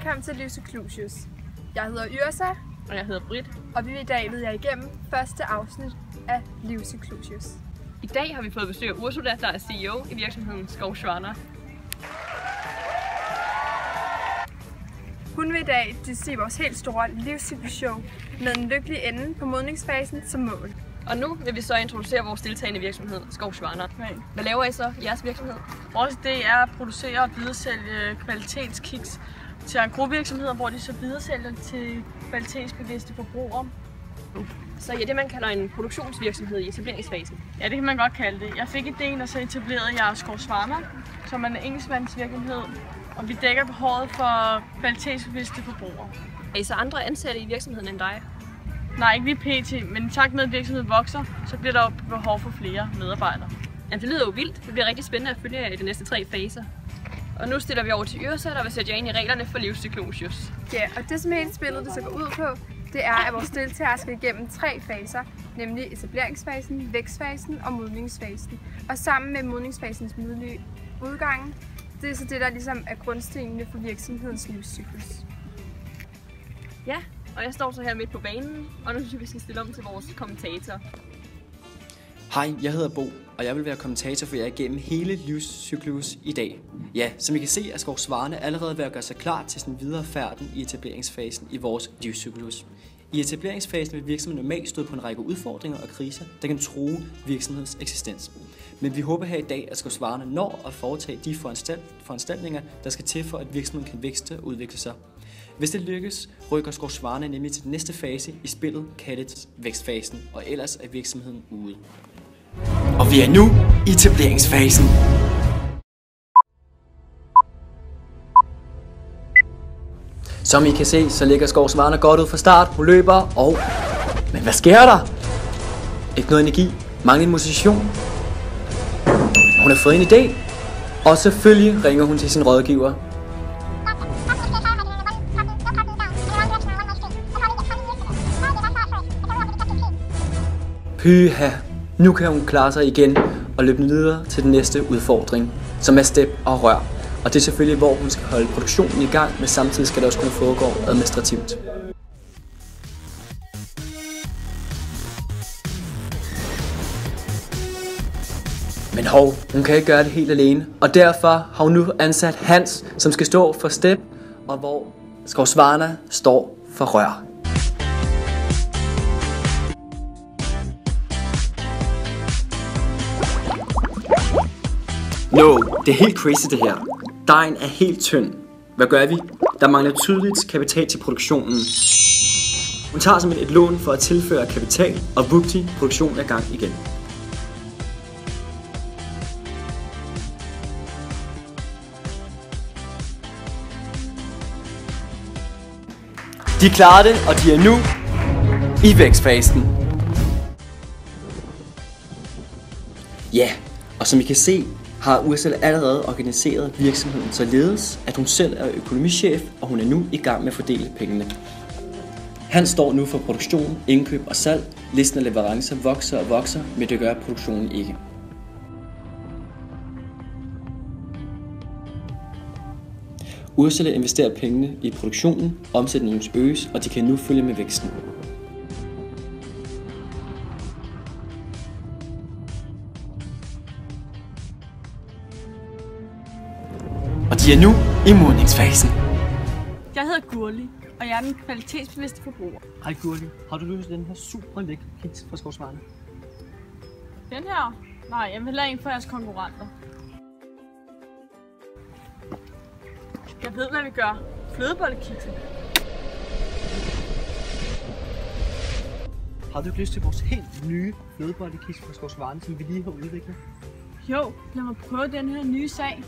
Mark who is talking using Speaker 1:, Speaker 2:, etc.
Speaker 1: Velkommen til Livs Clusius. Jeg hedder Yrsa.
Speaker 2: Og jeg hedder Britt.
Speaker 1: Og vi vil i dag lede jer igennem første afsnit af Livs Clusius.
Speaker 2: I dag har vi fået besøg af Ursula, der er CEO i virksomheden Skovsvarna.
Speaker 1: Hun vil i dag se vores helt store livscyklus-show med en lykkelig ende på modningsfasen som mål.
Speaker 2: Og nu vil vi så introducere vores deltagende virksomhed, Skovsvarna. Hvad laver I så i jeres virksomhed?
Speaker 3: Vores idé er at producere og videresælge kvalitetskiks til engrosvirksomheder, hvor de så videresælger til kvalitetsbevidste forbrugere.
Speaker 2: Så I er det, man kalder en produktionsvirksomhed i etableringsfasen?
Speaker 3: Ja, det kan man godt kalde det. Jeg fik idéen, og så etablerede jeg Skovsvarna, som er en enkeltmandsvirksomhed, og vi dækker behovet for kvalitetsbevidste forbrugere.
Speaker 2: Er I så andre ansatte i virksomheden end dig?
Speaker 3: Nej, ikke lige pt, men i takt med, at virksomheden vokser, så bliver der jo behov for flere medarbejdere.
Speaker 2: Jamen, det lyder jo vildt. Det bliver rigtig spændende at følge jer i de næste 3 faser. Og nu stiller vi over til Yrsa, der vil sætte jer ind i reglerne for Livs Clusius.
Speaker 1: Ja, og det som hele spillet det så går ud på, det er, at vores deltagere skal igennem 3 faser, nemlig etableringsfasen, vækstfasen og modningsfasen. Og sammen med modningsfasens mulige udgange, det er så det, der ligesom er grundstenene for virksomhedens livscyklus.
Speaker 2: Ja, og jeg står så her midt på banen, og nu synes jeg, vi skal stille om til vores kommentator.
Speaker 4: Hej, jeg hedder Bo, og jeg vil være kommentator for jer igennem hele livscyklus i dag. Ja, som I kan se, er Skovsvarna allerede ved at gøre sig klar til sin videre færden i etableringsfasen i vores livscyklus. I etableringsfasen vil virksomheden normalt stå på en række udfordringer og kriser, der kan true virksomhedens eksistens. Men vi håber her i dag, at Skovsvarna når at foretage de foranstaltninger, der skal til for, at virksomheden kan vækste og udvikle sig. Hvis det lykkes, rykker Skovsvarna nemlig til den næste fase i spillet, kaldet vækstfasen, og ellers er virksomheden ude. Og vi er nu i etableringsfasen. Som I kan se, så ligger Skovsvarna godt ud fra start. Hun løber og... Men hvad sker der? Ikke noget energi. Manglende motivation. Hun har fået en idé. Og selvfølgelig ringer hun til sin rådgiver. Pyha. Nu kan hun klare sig igen og løbe videre til den næste udfordring, som er step og rør. Og det er selvfølgelig, hvor hun skal holde produktionen i gang, men samtidig skal det også kunne foregå administrativt. Men hov, hun kan ikke gøre det helt alene, og derfor har hun nu ansat Hans, som skal stå for step, og hvor Skovsvarna står for rør. No, det er helt crazy det her. Dejen er helt tynd. Hvad gør vi? Der mangler tydeligt kapital til produktionen. Hun tager simpelthen et lån for at tilføre kapital, og vupti, produktionen er i gang igen. De klarer det, og de er nu i vækstfasen. Ja, og som I kan se, har Ursula allerede organiseret virksomheden således, at hun selv er økonomichef, og hun er nu i gang med at fordele pengene. Han står nu for produktion, indkøb og salg. Listen af leverancer vokser og vokser, men det gør produktionen ikke. Ursula investerer pengene i produktionen, omsætningen øges, og de kan nu følge med væksten. Og de er nu i modningsfasen.
Speaker 3: Jeg hedder Gurli, og jeg er den kvalitetsbevidste forbruger.
Speaker 5: Hej Gurli, har du lyst til den her super lækre kiks fra Skovsvarna?
Speaker 3: Den her? Nej, jeg vil hellere en for jeres konkurrenter. Jeg ved, hvad vi gør. Flødebollekikser.
Speaker 5: Har du ikke lyst til vores helt nye flødebollekiks fra Skovsvarna, som vi lige har udviklet?
Speaker 3: Jo, lad mig prøve den her nye sag.